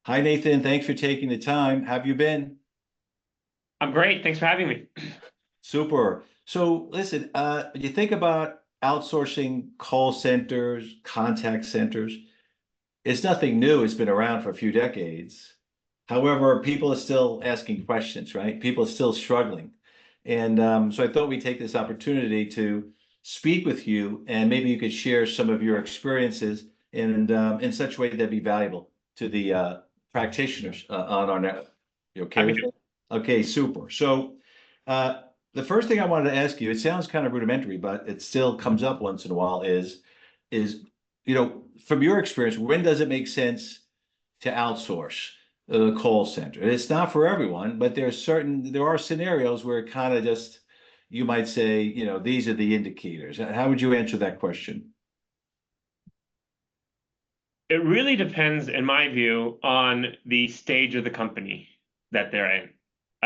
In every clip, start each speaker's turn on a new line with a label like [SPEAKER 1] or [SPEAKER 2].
[SPEAKER 1] Hi, Nathan. Thanks for taking the time. Have you been?
[SPEAKER 2] I'm great. Thanks for having me.
[SPEAKER 1] Super. So listen, you think about outsourcing call centers, contact centers. It's nothing new. It's been around for a few decades. However, people are still asking questions, right? People are still struggling. And so I thought we'd take this opportunity to speak with you, and maybe you could share some of your experiences in such a way that'd be valuable to the practitioners on our network. You okay
[SPEAKER 2] Happy
[SPEAKER 1] with
[SPEAKER 2] to.
[SPEAKER 1] it? Okay, super. So uh, the first thing I wanted to ask you, it sounds kind of rudimentary, but it still comes up once in a while, is from your experience, when does it make sense to outsource the call center? It's not for everyone, but there are scenarios where it kind of just, you might say, these are the indicators. How would you answer that question?
[SPEAKER 2] It really depends, in my view, on the stage of the company that they're in.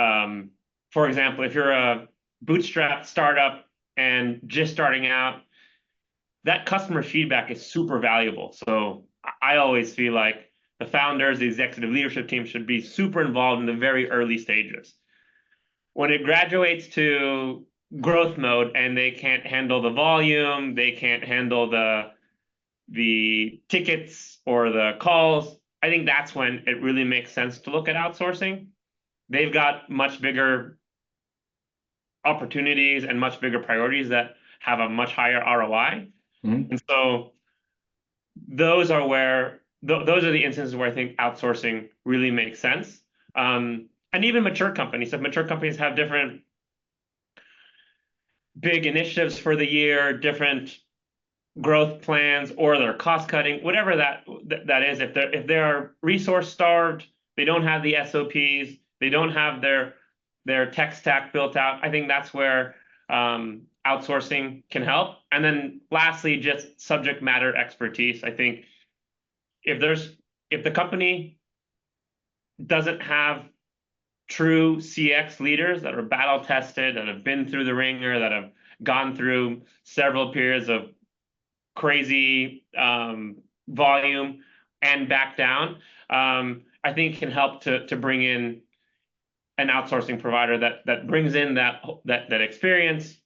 [SPEAKER 2] Um, for example, if you're a bootstrap startup and just starting out, that customer feedback is super valuable. So I always feel like the founders, the executive leadership team should be super involved in the very early stages. When it graduates to growth mode and they can't handle the volume, they can't handle the tickets or the calls, I think that's when it really makes sense to look at outsourcing. They've got much bigger opportunities and much bigger priorities that have a much higher ROI.
[SPEAKER 1] Mhm.
[SPEAKER 2] And so those are the instances where I think outsourcing really makes sense. And even mature companies, if mature companies have different big initiatives for the year, different growth plans, or they're cost cutting, whatever that is. If they're resource starved, they don't have the SOPs, they don't have their tech stack built out. I think that's where outsourcing can help. And then lastly, just subject matter expertise. I think if there's if the company doesn't have true CX leaders that are battle tested, that have been through the ringer, that have gone through several periods of crazy volume and back down, I think can help to bring in an outsourcing provider that brings in that experience,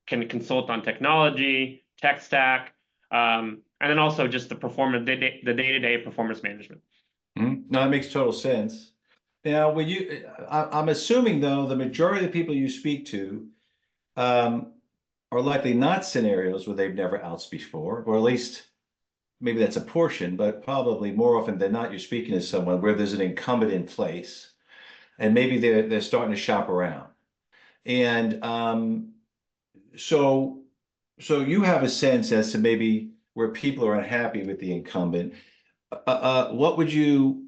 [SPEAKER 2] can consult on technology, tech stack, and then also just the day-to-day performance management.
[SPEAKER 1] Mhm. No, that makes total sense. Now, I'm assuming though, the majority of the people you speak to um, are likely not scenarios where they've never outs before, or at least maybe that's a portion, but probably more often than not, you're speaking to someone where there's an incumbent in place, and maybe they're starting to shop around. And so so you have a sense as to maybe where people are unhappy with the incumbent. What would you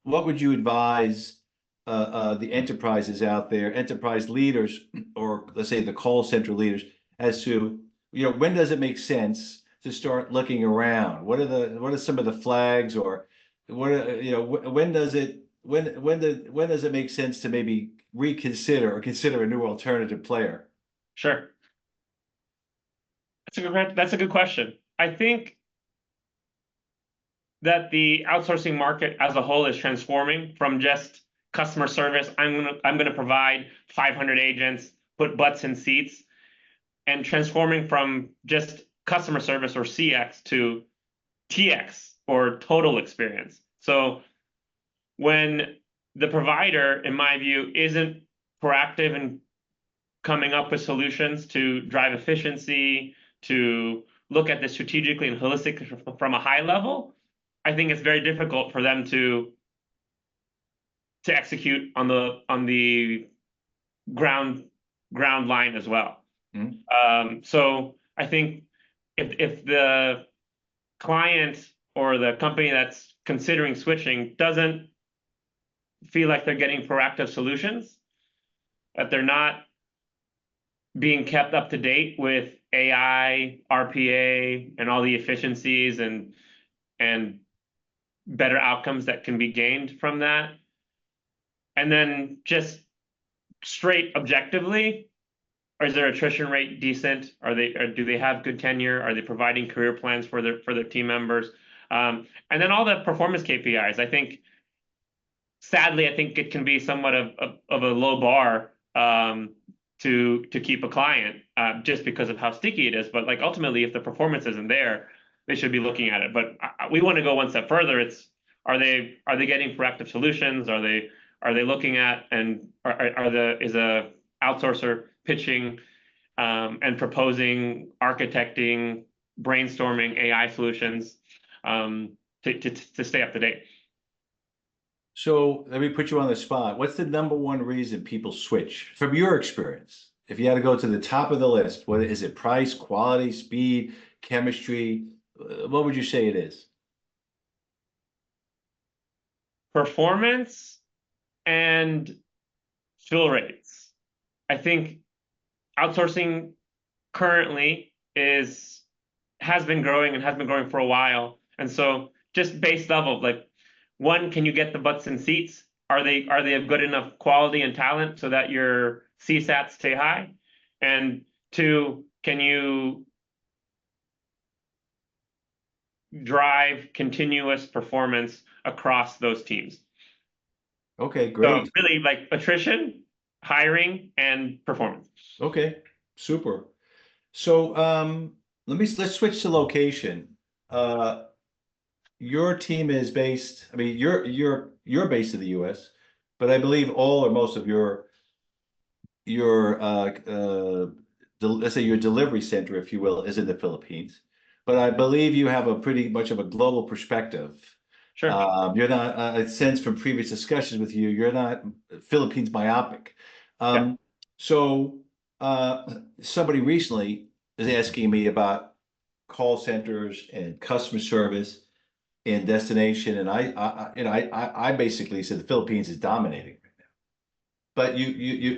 [SPEAKER 1] advise the enterprises out there, enterprise leaders, or let's say the call center leaders, as to when does it make sense to start looking around? What are some of the flags, or when does it make sense to maybe reconsider or consider a new alternative player?
[SPEAKER 2] Sure, that's a good question. I think that the outsourcing market as a whole is transforming from just customer service. I'm gonna provide 500 agents, put butts in seats, and transforming from just customer service or CX to TX or total experience. So when the provider, in my view, isn't proactive in coming up with solutions to drive efficiency, to look at this strategically and holistically from a high level, I think it's very difficult for them to execute on the ground ground line as well.
[SPEAKER 1] Hmm?
[SPEAKER 2] So I think if the client or the company that's considering switching doesn't feel like they're getting proactive solutions, that they're not being kept up to date with AI, RPA, and all the efficiencies and better outcomes that can be gained from that. And then just straight objectively, is their attrition rate decent? Or do they have good tenure? Are they providing career plans for their team members? And then all the performance KPIs. I think sadly, I think it can be somewhat of a low bar to keep a client just because of how sticky it is. But like ultimately, if the performance isn't there, they should be looking at it. But we want to go one step further. It's are they getting proactive solutions? Are they looking at and is a outsourcer pitching and proposing, architecting, brainstorming AI solutions to stay up to date?
[SPEAKER 1] So let me put you on the spot. What's the number one reason people switch from your experience? If you had to go to the top of the list, what is it? Price, quality, speed, chemistry? What would you say it is?
[SPEAKER 2] Performance and fill rates. I think outsourcing currently has been growing and has been growing for a while. And so just base level, like one, can you get the butts in seats? Are they of good enough quality and talent so that your CSATs stay high? And two, can you drive continuous performance across those teams?
[SPEAKER 1] Okay,
[SPEAKER 2] So
[SPEAKER 1] great.
[SPEAKER 2] really like attrition, hiring, and performance.
[SPEAKER 1] Okay, super. So let's switch to location. Uh, your team is based, I mean, you're based in the US, but I believe all or most of your let's say your delivery center, if you will, is in the Philippines. But I believe you have a pretty much of a global perspective.
[SPEAKER 2] Sure.
[SPEAKER 1] You're not, I sense from previous discussions with you, you're not Philippines myopic.
[SPEAKER 2] Yeah.
[SPEAKER 1] Um, so somebody recently is asking me about call centers and customer service and destination, and I basically said the Philippines is dominating. But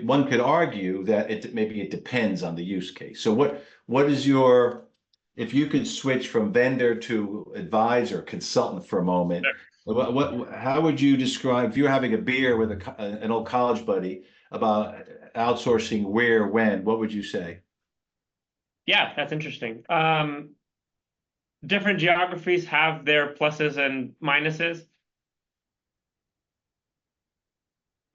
[SPEAKER 1] one could argue that maybe it depends on the use case. So what is your, if you could switch from vendor to advisor, consultant for a moment, how would you describe if you're having a beer with an old college buddy about outsourcing where, when, what would you say?
[SPEAKER 2] Yeah, that's interesting. Different geographies have their pluses and minuses.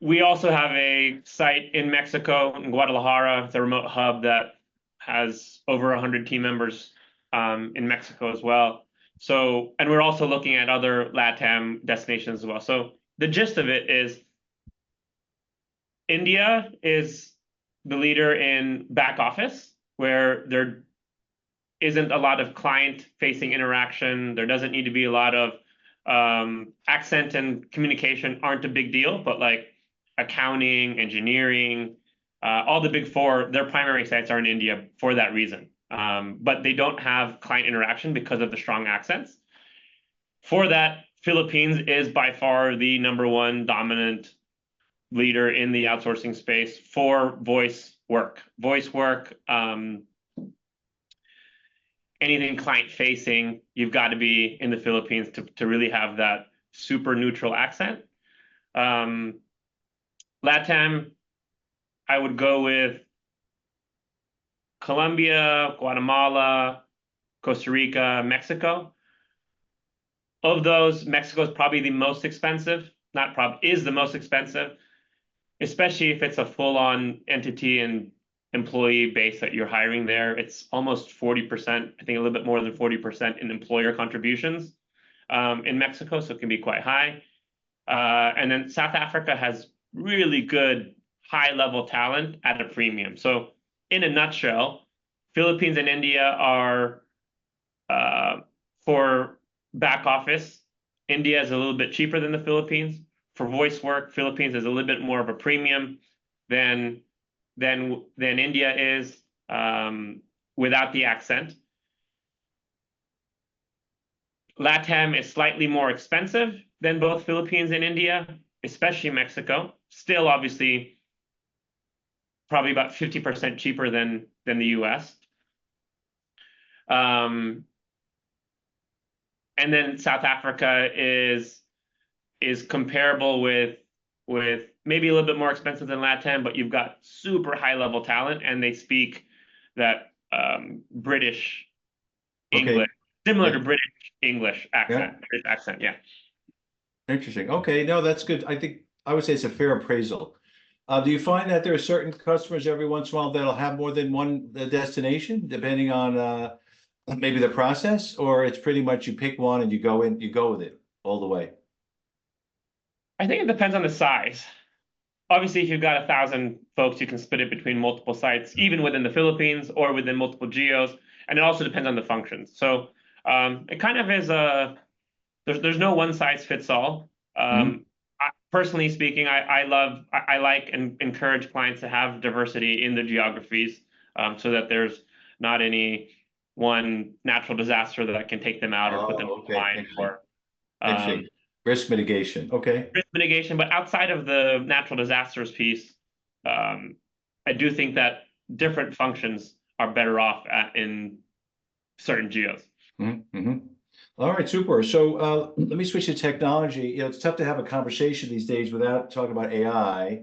[SPEAKER 2] We also have a site in Mexico, in Guadalajara. It's a remote hub that has over 100 team members in Mexico as well. So, and we're also looking at other LATAM destinations as well. So the gist of it is India is the leader in back office, where there isn't a lot of client-facing interaction. There doesn't need to be a lot of accent and communication aren't a big deal, but like accounting, engineering, all the big four, their primary sites are in India for that reason. But they don't have client interaction because of the strong accents. For that, Philippines is by far the number one dominant leader in the outsourcing space for voice work. Voice work, anything client facing, you've got to be in the Philippines to really have that super neutral accent. LATAM, I would go with Colombia, Guatemala, Costa Rica, Mexico. Of those, Mexico is probably the most expensive, not probably, is the most expensive, especially if it's a full-on entity and employee base that you're hiring there. It's almost 40%, I think a little bit more than 40% in employer contributions in Mexico, so it can be quite high. And then South Africa has really good high-level talent at a premium. So in a nutshell, Philippines and India are for back office. India is a little bit cheaper than the Philippines. For voice work, Philippines is a little bit more of a premium than India is without the accent. LATAM is slightly more expensive than both Philippines and India, especially Mexico. Still, obviously, probably about 50% cheaper than the US. And then South Africa is comparable with maybe a little bit more expensive than LATAM, but you've got super high level talent, and they speak that British
[SPEAKER 1] Okay,
[SPEAKER 2] English, similar
[SPEAKER 1] yeah,
[SPEAKER 2] to British English
[SPEAKER 1] yeah.
[SPEAKER 2] accent, British accent, yeah.
[SPEAKER 1] Interesting. Okay, no, that's good. I think I would say it's a fair appraisal. Do you find that there are certain customers every once in a while that'll have more than one destination, depending on maybe the process, or it's pretty much you pick one and you go with it all the way?
[SPEAKER 2] I think it depends on the size. Obviously, if you've got 1,000 folks, you can split it between multiple sites, even within the Philippines or within multiple geos. And it also depends on the functions. So it kind of is there's no one size fits all.
[SPEAKER 1] Mhm.
[SPEAKER 2] Personally speaking, I like and encourage clients to have diversity in the geographies, so that there's not any one natural disaster that can take them out or put them
[SPEAKER 1] Oh, okay.
[SPEAKER 2] offline,
[SPEAKER 1] Interesting.
[SPEAKER 2] or um,
[SPEAKER 1] Interesting. Risk mitigation. Okay.
[SPEAKER 2] risk mitigation. But outside of the natural disasters piece, um, I do think that different functions are better off in certain geos.
[SPEAKER 1] Mm-hmm. All right, super. So let me switch to technology. You know, it's tough to have a conversation these days without talking about AI.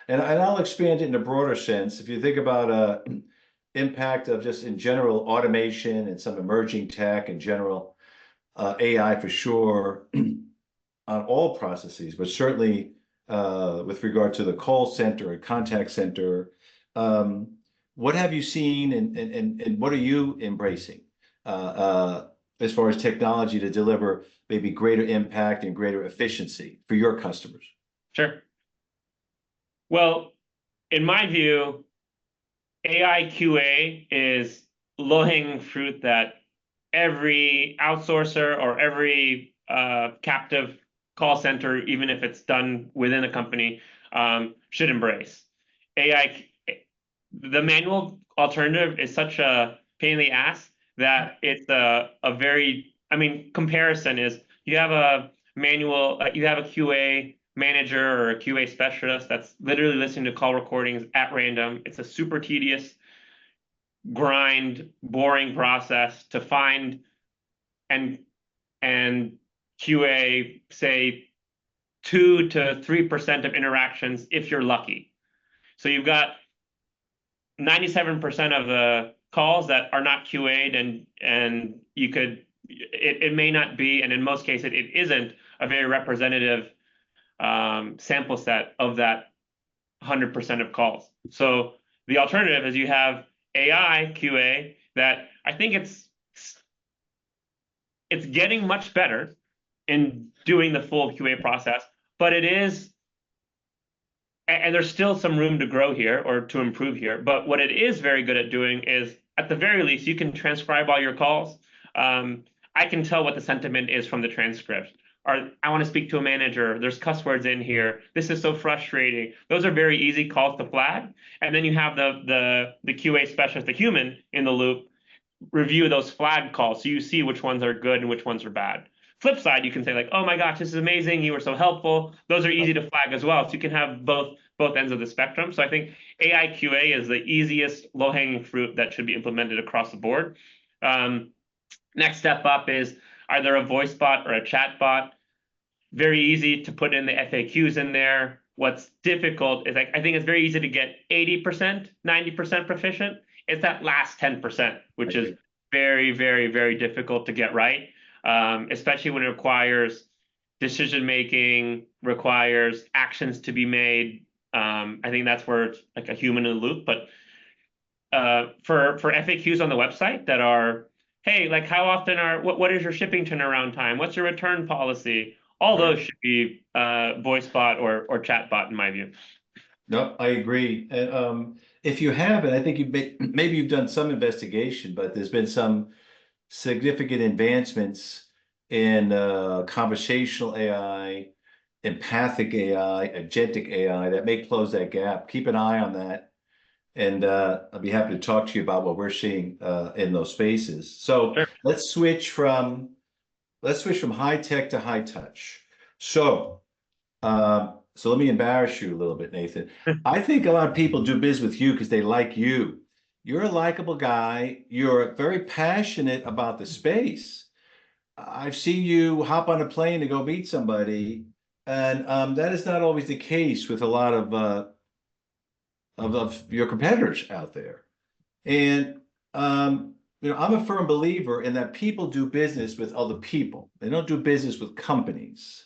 [SPEAKER 1] And I'll expand it in a broader sense. If you think about impact of just in general automation and some emerging tech in general, AI for sure on all processes, but certainly with regard to the call center and contact center, um, what have you seen and what are you embracing as far as technology to deliver maybe greater impact and greater efficiency for your customers?
[SPEAKER 2] Sure. Well, in my view, AI QA is low-hanging fruit that every outsourcer or every captive call center, even if it's done within a company, should embrace. AI, the manual alternative is such a pain in the ass that it's a very, I mean, comparison is you have a manual, you have a QA manager or a QA specialist that's literally listening to call recordings at random. It's a super tedious grind, boring process to find and and QA say 2 to 3% of interactions if you're lucky. So you've got 97% of the calls that are not QA'd, and you could it may not be, and in most cases it isn't a very representative sample set of that 100% of calls. So the alternative is you have AI QA that I think it's getting much better in doing the full QA process, but it is, and there's still some room to grow here or to improve here. But what it is very good at doing is, at the very least, you can transcribe all your calls. I can tell what the sentiment is from the transcript. Or I want to speak to a manager. There's cuss words in here. This is so frustrating. Those are very easy calls to flag. And then you have the QA specialist, the human in the loop, review those flag calls so you see which ones are good and which ones are bad. Flip side, you can say like, oh my gosh, this is amazing. You were so helpful. Those are easy to flag as well. So you can have both ends of the spectrum. So I think AI QA is the easiest low hanging fruit that should be implemented across the board. Next step up is either a voice bot or a chat bot. Very easy to put in the FAQs in there. What's difficult is I think it's very easy to get 80%, 90% proficient. It's that last 10%, which is very, very, very difficult to get right, especially when it requires decision making, requires actions to be made. I think that's where it's like a human in the loop. But for FAQs on the website that are, hey, like how often what is your shipping turnaround time? What's your return policy? All
[SPEAKER 1] Right.
[SPEAKER 2] those should be voice bot or chat bot in my view.
[SPEAKER 1] No, I agree. And if you haven't, I think maybe you've done some investigation, but there's been some significant advancements in conversational AI, empathic AI, agentic AI that may close that gap. Keep an eye on that, and I'll be happy to talk to you about what we're seeing in those spaces. So
[SPEAKER 2] Sure.
[SPEAKER 1] let's switch from high tech to high touch. So. So let me embarrass you a little bit, Nathan. I think a lot of people do business with you because they like you. You're a likable guy. You're very passionate about the space. I've seen you hop on a plane to go meet somebody, and that is not always the case with a lot of your competitors out there. And I'm a firm believer in that people do business with other people. They don't do business with companies.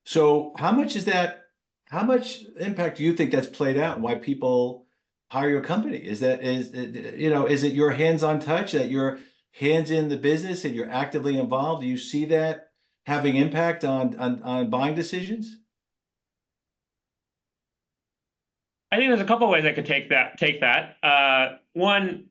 [SPEAKER 1] So how much is that? How much impact do you think that's played out and why people hire your company? Is it your hands-on touch that you're hands in the business and you're actively involved? Do you see that having impact on buying decisions?
[SPEAKER 2] I think there's a couple of ways I could take that. One,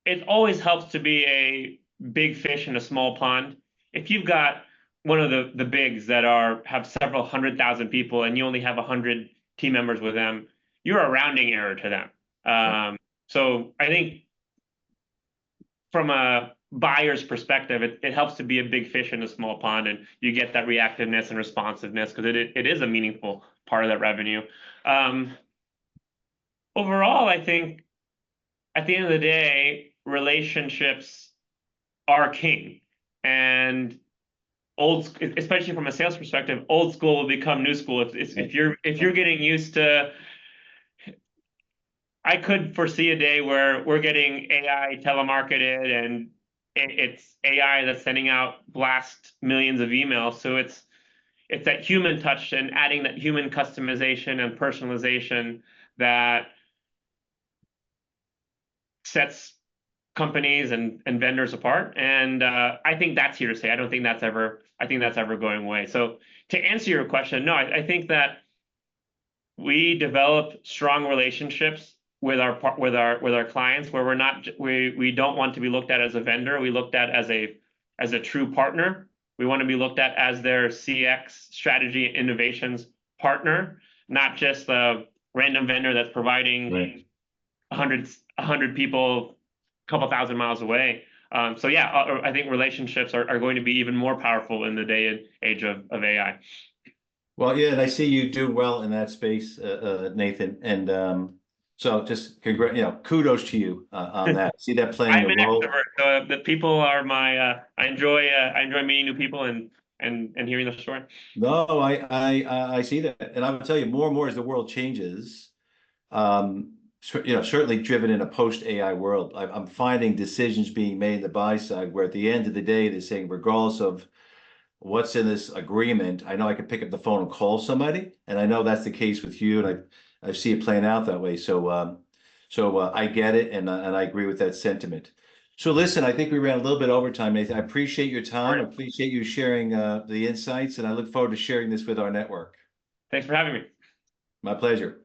[SPEAKER 2] it always helps to be a big fish in a small pond. If you've got one of the bigs that have several 100,000 people and you only have 100 team members with them, you're a rounding error to them. So I think from a buyer's perspective, it helps to be a big fish in a small pond, and you get that reactiveness and responsiveness because it is a meaningful part of that revenue. Um, Overall, I think at the end of the day, relationships are king. And especially from a sales perspective, old school will become new school. If you're getting used to, I could foresee a day where we're getting AI telemarketed and it's AI that's sending out blast millions of emails. So it's that human touch and adding that human customization and personalization that sets companies and vendors apart. And I think that's here to stay. I think that's ever going away. So to answer your question, no, I think that we develop strong relationships with our clients where we don't want to be looked at as a vendor. We looked at as a true partner. We want to be looked at as their CX strategy and innovations partner, not just a random vendor that's providing
[SPEAKER 1] Right.
[SPEAKER 2] 100 people a couple thousand miles away. So yeah, I think relationships are going to be even more powerful in the day and age of AI.
[SPEAKER 1] Well, yeah, and I see you do well in that space, Nathan. And so just kudos to you on that. See that playing
[SPEAKER 2] I'm
[SPEAKER 1] a
[SPEAKER 2] an
[SPEAKER 1] role.
[SPEAKER 2] extrovert, so the people are my. I enjoy meeting new people and hearing their story.
[SPEAKER 1] No, I see that, and I will tell you more and more as the world changes. Certainly driven in a post AI world. I'm finding decisions being made in the buy side where at the end of the day they're saying, regardless of what's in this agreement, I know I can pick up the phone and call somebody, and I know that's the case with you, and I see it playing out that way. So I get it, and I agree with that sentiment. So listen, I think we ran a little bit over time, Nathan. I appreciate your
[SPEAKER 2] All
[SPEAKER 1] time. I
[SPEAKER 2] right.
[SPEAKER 1] appreciate you sharing the insights, and I look forward to sharing this with our network.
[SPEAKER 2] Thanks for having me.
[SPEAKER 1] My pleasure.